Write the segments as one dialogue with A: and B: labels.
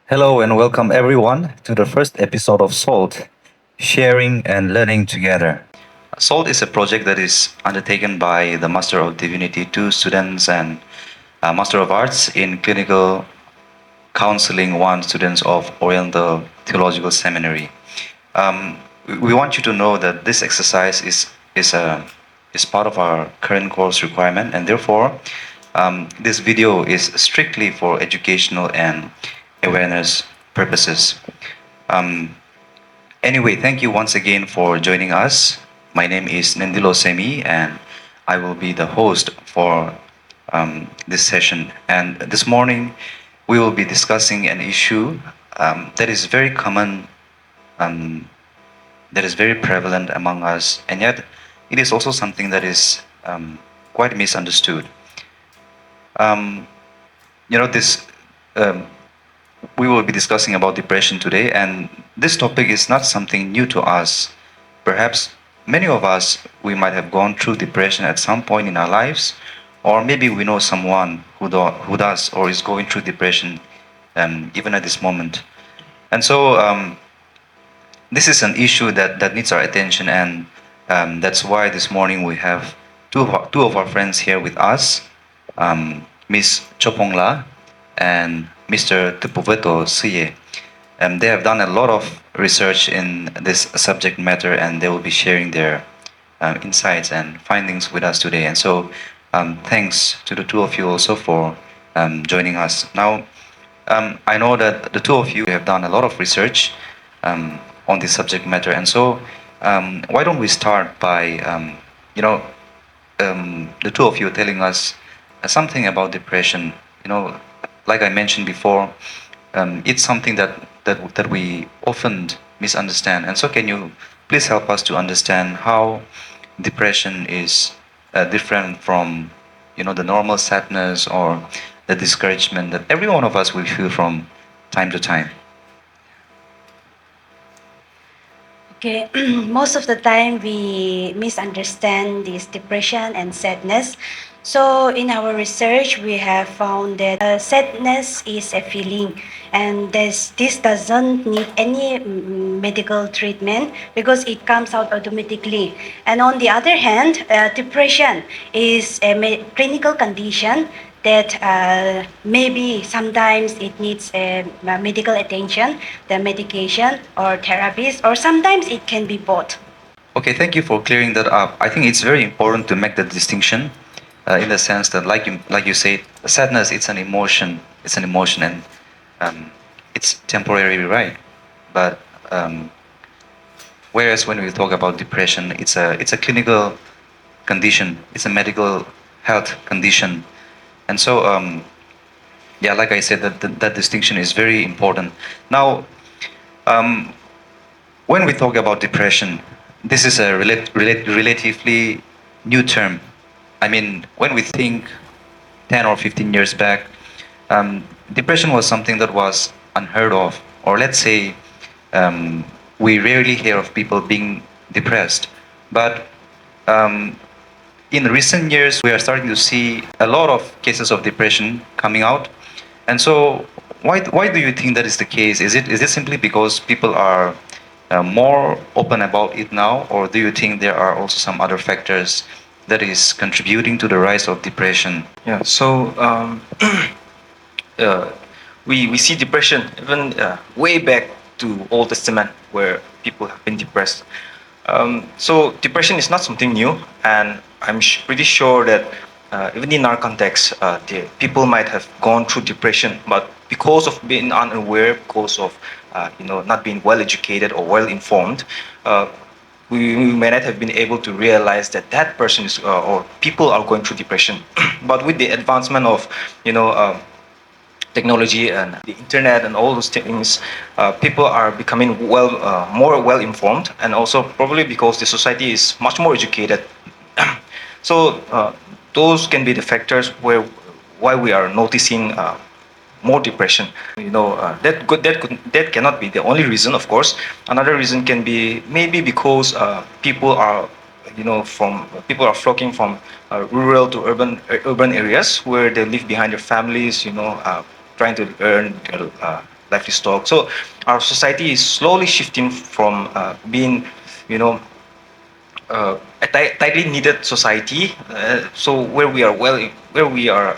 A: Hello and welcome everyone to the first episode of S.A.L.T, Sharing and Learning Together. S.A.L.T is a project that is undertaken by the Master of Divinity 2 students and Master of Arts in Clinical Counseling 1 students of Oriental Theological Seminary. We want you to know that this exercise is part of our current course requirement, and therefore this video is strictly for educational and awareness purposes. Um, anyway, thank you once again for joining us. My name is Nendilo Semi, and I will be the host for this session. And this morning, we will be discussing an issue that is very common, um, that is very prevalent among us, and yet it is also something that is quite misunderstood. Um, this um, we will be discussing about depression today, and this topic is not something new to us. Perhaps many of us, we might have gone through depression at some point in our lives, or maybe we know someone who does or is going through depression even at this moment. And so this is an issue that needs our attention, and that's why this morning we have two of our friends here with us, Miss Chopongla and Mr. Tupuveto Siye. They have done a lot of research in this subject matter, and they will be sharing their insights and findings with us today. And so, thanks to the two of you also for joining us. Now, I know that the two of you have done a lot of research on this subject matter, and so why don't we start by, the two of you telling us something about depression. Like I mentioned before, it's something that we often misunderstand. And so, can you please help us to understand how depression is different from, the normal sadness or the discouragement that every one of us will feel from time to time?
B: Okay, most of the time we misunderstand this depression and sadness. So, in our research, we have found that sadness is a feeling, and this doesn't need any medical treatment because it comes out automatically. And on the other hand, depression is a clinical condition that maybe sometimes it needs medical attention, the medication or therapies, or sometimes it can be both.
A: Okay, thank you for clearing that up. I think it's very important to make that distinction, in the sense that, like you said, sadness it's an emotion. It's an emotion, and it's temporary, right? But whereas when we talk about depression, it's a clinical condition. It's a medical health condition, and so yeah, like I said, that distinction is very important. Now, um, when we talk about depression, this is a relatively new term. I mean, when we think 10 or 15 years back, depression was something that was unheard of, or let's say we rarely hear of people being depressed. But um, in recent years, we are starting to see a lot of cases of depression coming out. And so, why do you think that is the case? Is it simply because people are more open about it now, or do you think there are also some other factors that is contributing to the rise of depression?
C: Yeah, so uh, we see depression even way back to Old Testament where people have been depressed. So depression is not something new, and I'm pretty sure that even in our context, the people might have gone through depression, but because of being unaware, because of not being well educated or well informed, we may not have been able to realize that that person is or people are going through depression. But with the advancement of technology and the internet and all those things, people are becoming more well informed, and also probably because the society is much more educated. So those can be the factors why we are noticing more depression. That cannot be the only reason, of course. Another reason can be maybe because people are flocking from rural to urban areas where they live behind their families, trying to earn life restored. So our society is slowly shifting from being, you know, a tightly needed society. So where we are where we are,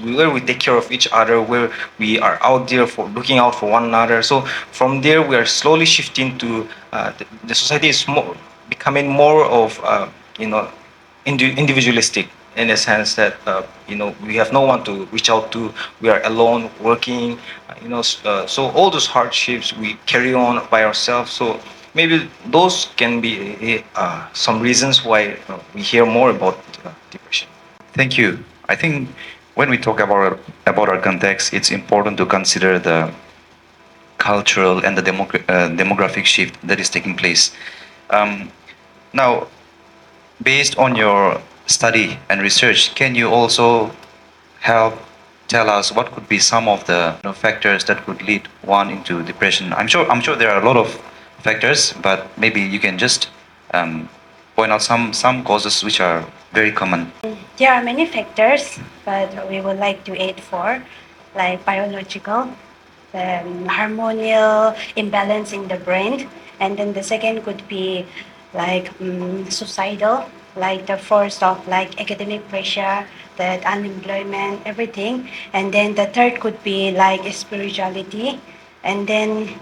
C: where we take care of each other, where we are out there for looking out for one another. So from there, we are slowly shifting to the society is more becoming more of individualistic, in a sense that we have no one to reach out to. We are alone working, so all those hardships we carry on by ourselves. So maybe those can be some reasons why we hear more about depression.
A: Thank you. I think when we talk about our context, it's important to consider the cultural and the demographic shift that is taking place. Um, Now, based on your study and research, can you also help tell us what could be some of the factors that could lead one into depression? I'm sure there are a lot of factors, but maybe you can just point out some causes which are very common.
B: There are many factors, but we would like to add four, like biological, hormonal imbalance in the brain, and then the second could be like suicidal, like the force of like academic pressure, that unemployment, everything, and then the third could be like spirituality, and then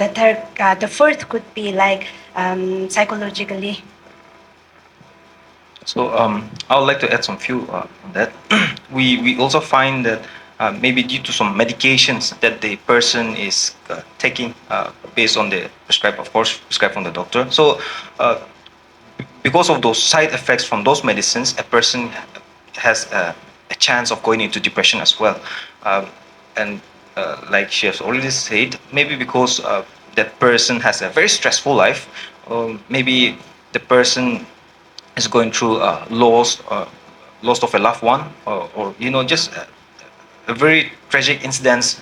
B: the fourth could be like psychologically.
C: So I would like to add some few on that. We also find that maybe due to some medications that the person is taking based on the prescribed, of course, prescribed from the doctor. So because of those side effects from those medicines, a person has a chance of going into depression as well. And like she has already said, maybe because that person has a very stressful life, maybe the person is going through loss of a loved one, or just a very tragic incidents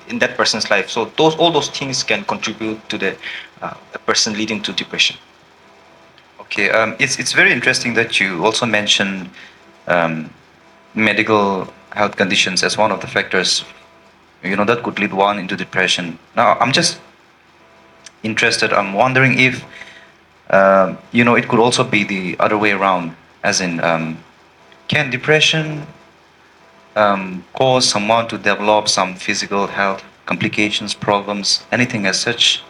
C: in that person's life. So all those things can contribute to a person leading to depression.
A: Okay, it's very interesting that you also mentioned um, medical health conditions as one of the factors, that could lead one into depression. Now, I'm just interested. I'm wondering if it could also be the other way around, as in, can depression cause someone to develop some physical health complications, problems, anything as such?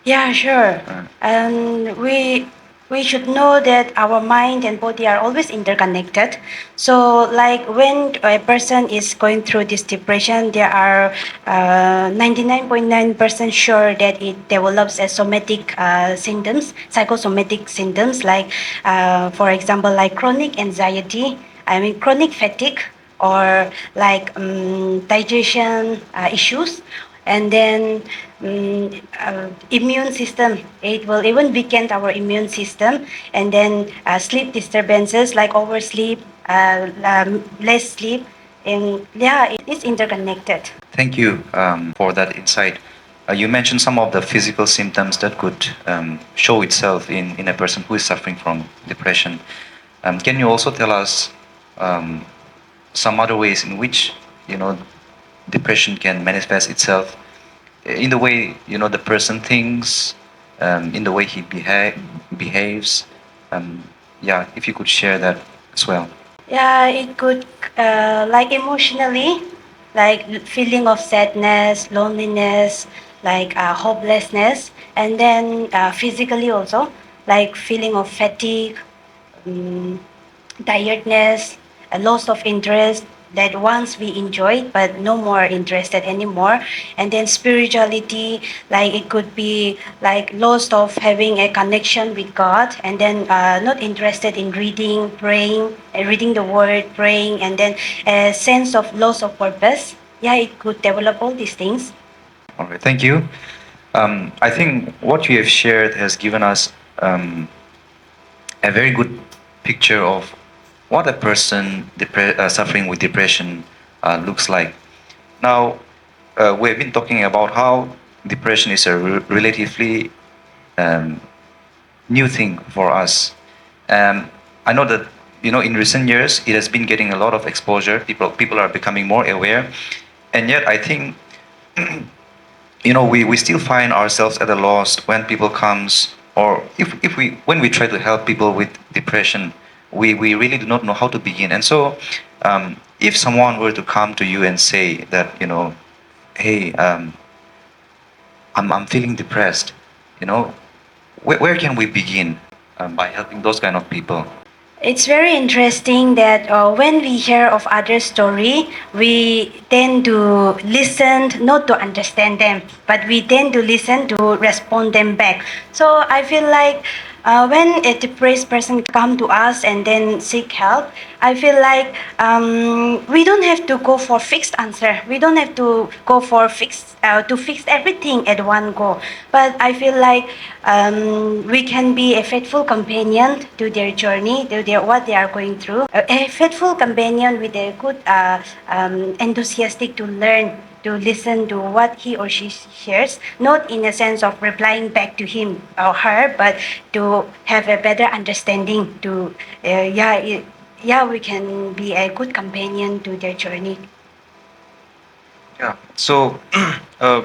B: Yeah, sure.
A: Uh,
B: And we should know that our mind and body are always interconnected. So, like when a person is going through this depression, there are 99.9% sure that it develops as somatic symptoms, psychosomatic symptoms, like, for example, like chronic anxiety, I mean, chronic fatigue, or like digestion issues, and then immune system, it will even weaken our immune system, and then sleep disturbances like oversleep, less sleep, and yeah, it is interconnected.
A: Thank you for that insight. You mentioned some of the physical symptoms that could show itself in a person who is suffering from depression. Can you also tell us um, some other ways in which depression can manifest itself in the way the person thinks, in the way he behaves? Yeah, if you could share that as well.
B: Yeah, it could like emotionally, like feeling of sadness, loneliness, like hopelessness, and then physically also, like feeling of fatigue, um, tiredness, a loss of interest that once we enjoyed but no more interested anymore, and then spirituality, like it could be like loss of having a connection with God, and then not interested in reading, praying, reading the word, praying, and then a sense of loss of purpose. Yeah, it could develop all these things.
A: All right, thank you. I think what you have shared has given us a very good picture of what a person suffering with depression looks like. Now, we've been talking about how depression is a relatively um, new thing for us. I know that in recent years it has been getting a lot of exposure. People are becoming more aware, and yet I think we still find ourselves at a loss when people comes, or if we when we try to help people with depression, we really do not know how to begin. And so if someone were to come to you and say that, hey, I'm feeling depressed, you know where can we begin by helping those kind of people?
B: It's very interesting that when we hear of others' story, we tend to listen, not to understand them, but we tend to listen to respond them back. So I feel like when a depressed person come to us and then seek help, I feel like we don't have to go for fixed answer. We don't have to go for to fix everything at one go. But I feel like we can be a faithful companion to their journey, to their what they are going through. A faithful companion with a good, enthusiastic to learn, to listen to what he or she shares, not in a sense of replying back to him or her, but to have a better understanding. To yeah, we can be a good companion to their journey.
C: Yeah. So, uh,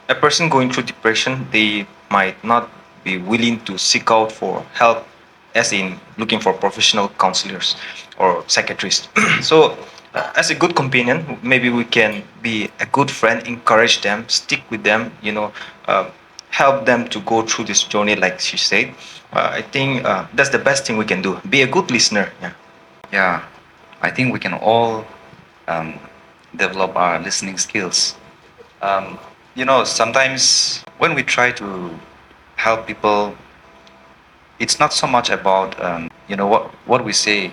C: a person going through depression, they might not be willing to seek out for help, as in looking for professional counselors or psychiatrists. So, as a good companion, maybe we can be a good friend, encourage them, stick with them, uh, help them to go through this journey, like she said. I think that's the best thing we can do. Be a good listener. Yeah.
A: Yeah, I think we can all um, develop our listening skills. Sometimes when we try to help people, it's not so much about what we say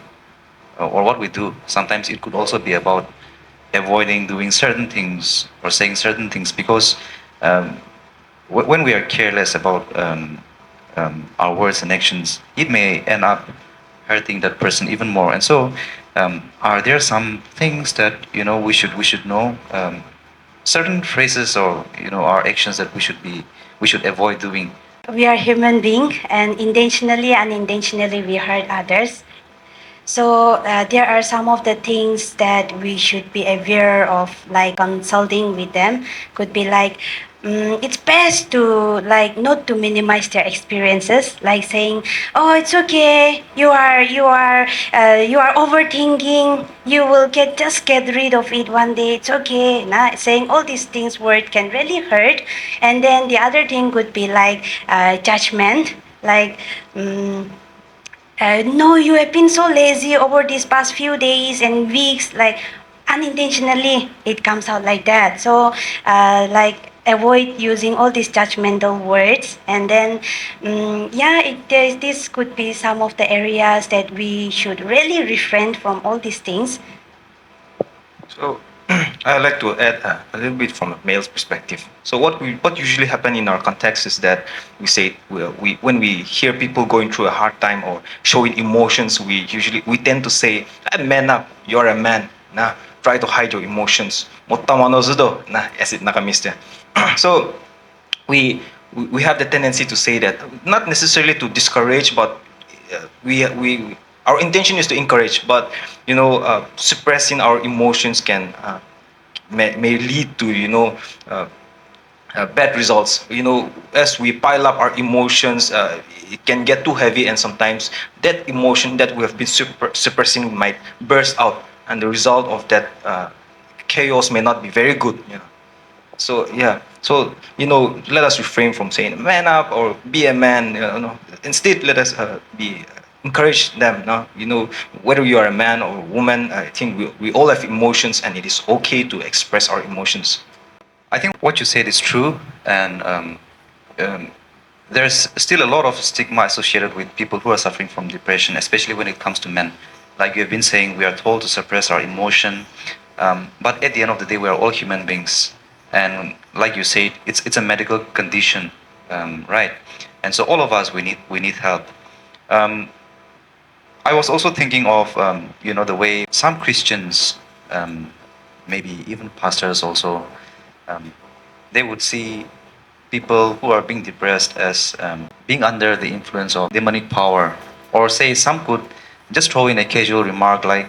A: or what we do. Sometimes it could also be about avoiding doing certain things or saying certain things, because um, when we are careless about our words and actions, it may end up hurting that person even more. And so, are there some things that we should know? Certain phrases or our actions that we should avoid doing.
B: We are human being, and intentionally, unintentionally, we hurt others. So there are some of the things that we should be aware of, like consulting with them. Could be like, it's best to like not to minimize their experiences, like saying, "Oh, it's okay. You are overthinking. You will get rid of it one day. It's okay." Nah, saying all these things word can really hurt. And then the other thing could be like judgment, like. No, you have been so lazy over these past few days and weeks, like unintentionally it comes out like that. So like avoid using all these judgmental words. And then this could be some of the areas that we should really refrain from all these things.
C: So I like to add a little bit from a male's perspective. So what usually happen in our context is that we say we when we hear people going through a hard time or showing emotions, we tend to say, "Man up, you're a man." Nah, try to hide your emotions. Nah, as it nakamiste. So we have the tendency to say that, not necessarily to discourage, but we our intention is to encourage, but suppressing our emotions can may lead to bad results. As we pile up our emotions, it can get too heavy, and sometimes that emotion that we have been suppressing might burst out, and the result of that chaos may not be very good. So yeah, so let us refrain from saying "man up" or "be a man." Instead, let us be encourage them. No, whether you are a man or a woman, I think we all have emotions, and it is okay to express our emotions.
A: I think what you said is true, and um, there's still a lot of stigma associated with people who are suffering from depression, especially when it comes to men. Like you've been saying, we are told to suppress our emotion, but at the end of the day, we are all human beings, and like you said, it's a medical condition, right? And so all of us we need help. Um, I was also thinking of the way some Christians, maybe even pastors also, um, they would see people who are being depressed as being under the influence of demonic power. Or say some could just throw in a casual remark like,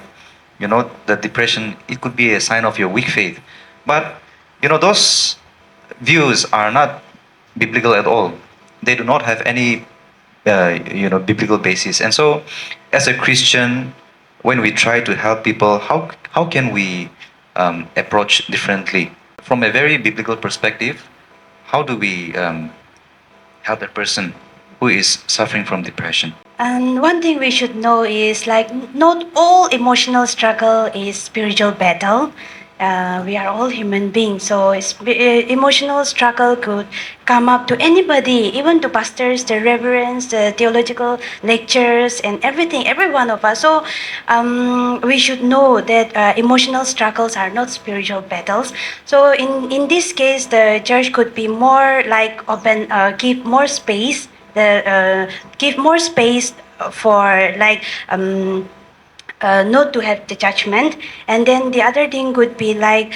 A: that depression, it could be a sign of your weak faith. But those views are not biblical at all. They do not have any biblical basis. And so, as a Christian, when we try to help people, how can we approach differently from a very biblical perspective? How do we help a person who is suffering from depression?
B: And one thing we should know is like not all emotional struggle is spiritual battle. We are all human beings, so emotional struggle could come up to anybody, even to pastors, the reverends, the theological lectures, and everything, every one of us. So we should know that emotional struggles are not spiritual battles. So in this case, the church could be more like open, give more space give more space for like not to have the judgment. And then the other thing would be like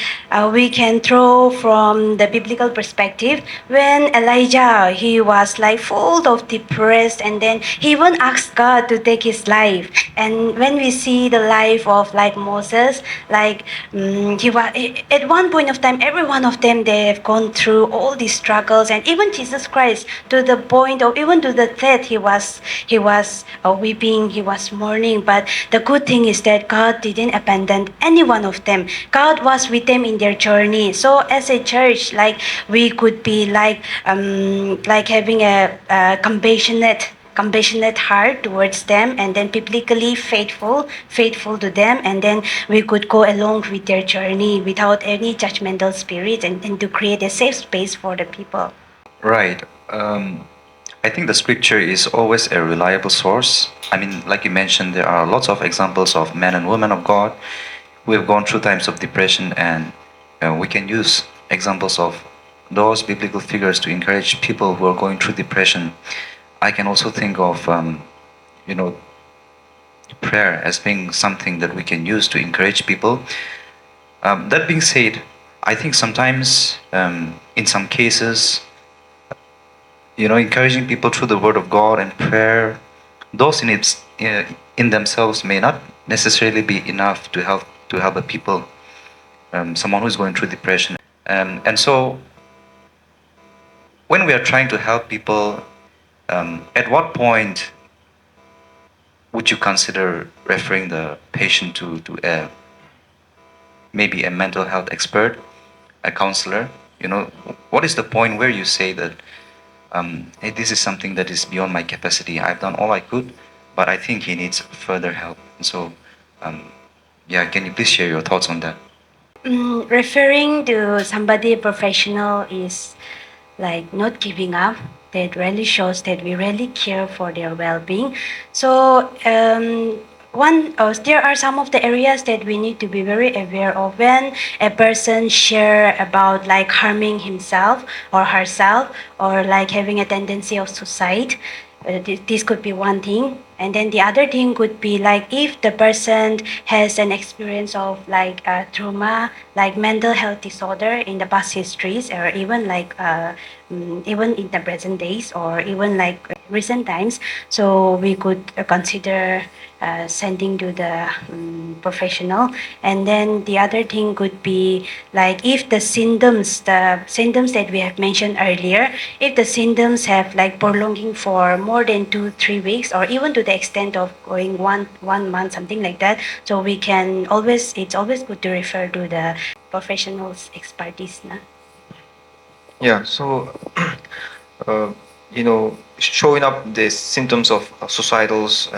B: we can throw from the biblical perspective when Elijah, he was like full of depressed, and then he even asked God to take his life. And when we see the life of like Moses, like he was at one point of time, every one of them, they have gone through all these struggles. And even Jesus Christ, to the point of even to the death, he was weeping, he was mourning. But the good thing is that God didn't abandon any one of them. God was with them in their journey. So as a church, like we could be like having a compassionate heart towards them, and then biblically faithful to them, and then we could go along with their journey without any judgmental spirit, and to create a safe space for the people.
A: Right. I think the scripture is always a reliable source. I mean, like you mentioned, there are lots of examples of men and women of God who have gone through times of depression, and we can use examples of those biblical figures to encourage people who are going through depression. I can also think of, you know, prayer as being something that we can use to encourage people. That being said, I think sometimes, in some cases, encouraging people through the Word of God and prayer, those in themselves may not necessarily be enough to help a people, someone who is going through depression. And so, when we are trying to help people, at what point would you consider referring the patient to maybe a mental health expert, a counselor? What is the point where you say that, hey, this is something that is beyond my capacity. I've done all I could, but I think he needs further help. And so, yeah, can you please share your thoughts on that?
B: Referring to somebody professional is like not giving up. That really shows that we really care for their well-being. So there are some of the areas that we need to be very aware of when a person share about like harming himself or herself, or like having a tendency of suicide. This could be one thing. And then the other thing could be like if the person has an experience of like trauma, like mental health disorder in the past histories, or even like even in the present days, or even like recent times. So we could consider sending to the professional. And then the other thing could be like if the symptoms that we have mentioned earlier, if the symptoms have like prolonging for more than 2-3 weeks, or even to the extent of going one month, something like that. So it's always good to refer to the professionals expertise. Na?
C: Yeah, so showing up the symptoms of suicidals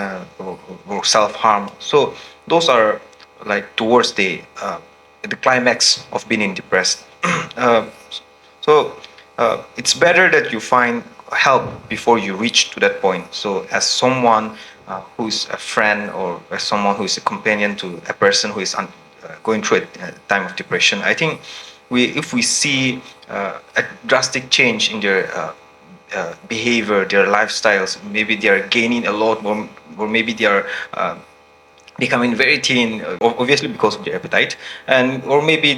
C: or self-harm. So those are like towards the climax of being depressed. uh, so it's better that you find help before you reach to that point. So as someone who is a friend, or as someone who is a companion to a person who is going through a time of depression, I think if we see a drastic change in their behavior, their lifestyles, maybe they are gaining a lot, or maybe they are becoming very thin, obviously because of their appetite, and or maybe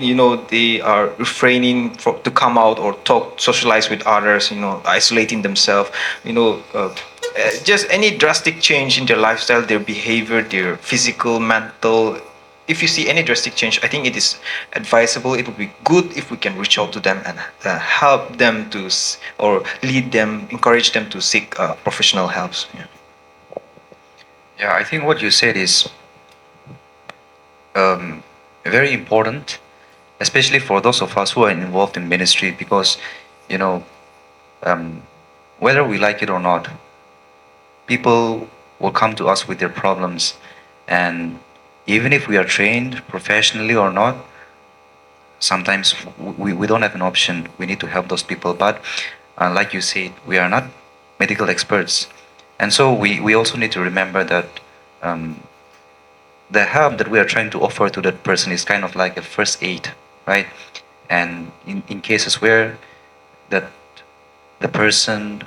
C: they are refraining to come out or talk, socialize with others, isolating themselves, just any drastic change in their lifestyle, their behavior, their physical, mental, if you see any drastic change, I think it is advisable. It would be good if we can reach out to them and help them to, or lead them, encourage them to seek professional help. Yeah.
A: Yeah, I think what you said is very important, especially for those of us who are involved in ministry, because you know, um, whether we like it or not, people will come to us with their problems, and even if we are trained professionally or not, sometimes we don't have an option. We need to help those people, but like you said, we are not medical experts, and so we also need to remember that um, the help that we are trying to offer to that person is kind of like a first aid, right? And in cases where that the person,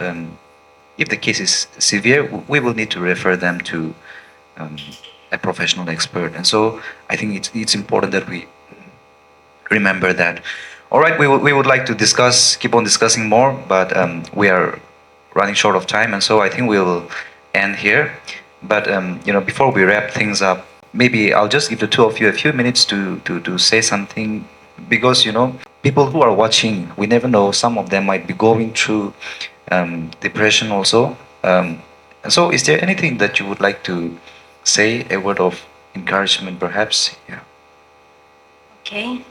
A: if the case is severe, we will need to refer them to um, a professional expert. And so I think it's important that we remember that. All right, we would like to keep on discussing more, but we are running short of time, and so I think we will end here. But before we wrap things up, maybe I'll just give the two of you a few minutes to say something, because people who are watching, we never know. Some of them might be going through depression also. And so, is there anything that you would like to say? A word of encouragement, perhaps? Yeah.
B: Okay.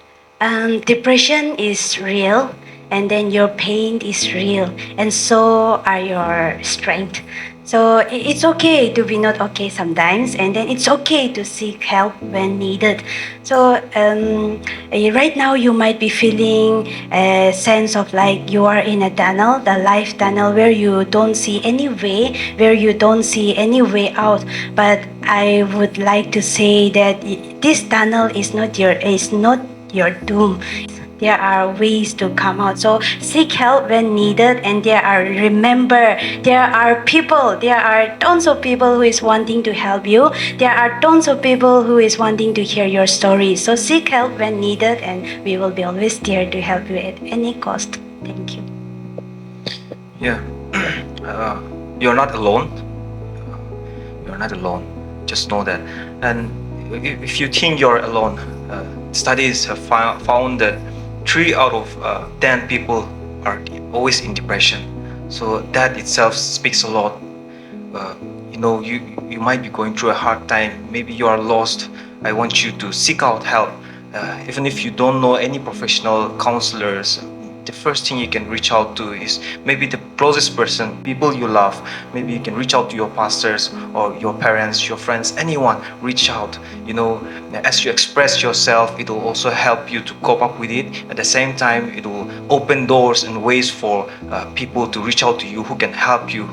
B: Depression is real, and then your pain is real, and so are your strength. So it's okay to be not okay sometimes, and then it's okay to seek help when needed. So right now you might be feeling a sense of like you are in a tunnel, the life tunnel, where you don't see any way, where you don't see any way out. But I would like to say that this tunnel is not your doom. There are ways to come out. So seek help when needed, and remember, there are tons of people who is wanting to help you. There are tons of people who is wanting to hear your story. So seek help when needed, and we will be always there to help you at any cost. Thank you.
C: Yeah. You're not alone. You're not alone. Just know that. And if you think you're alone, studies have found that 3 out of 10 people are always in depression. So that itself speaks a lot. You might be going through a hard time. Maybe you are lost. I want you to seek out help. Even if you don't know any professional counselors, the first thing you can reach out to is maybe the closest person, people you love. Maybe you can reach out to your pastors or your parents, your friends, anyone. Reach out. As you express yourself, it will also help you to cope up with it. At the same time, it will open doors and ways for people to reach out to you, who can help you,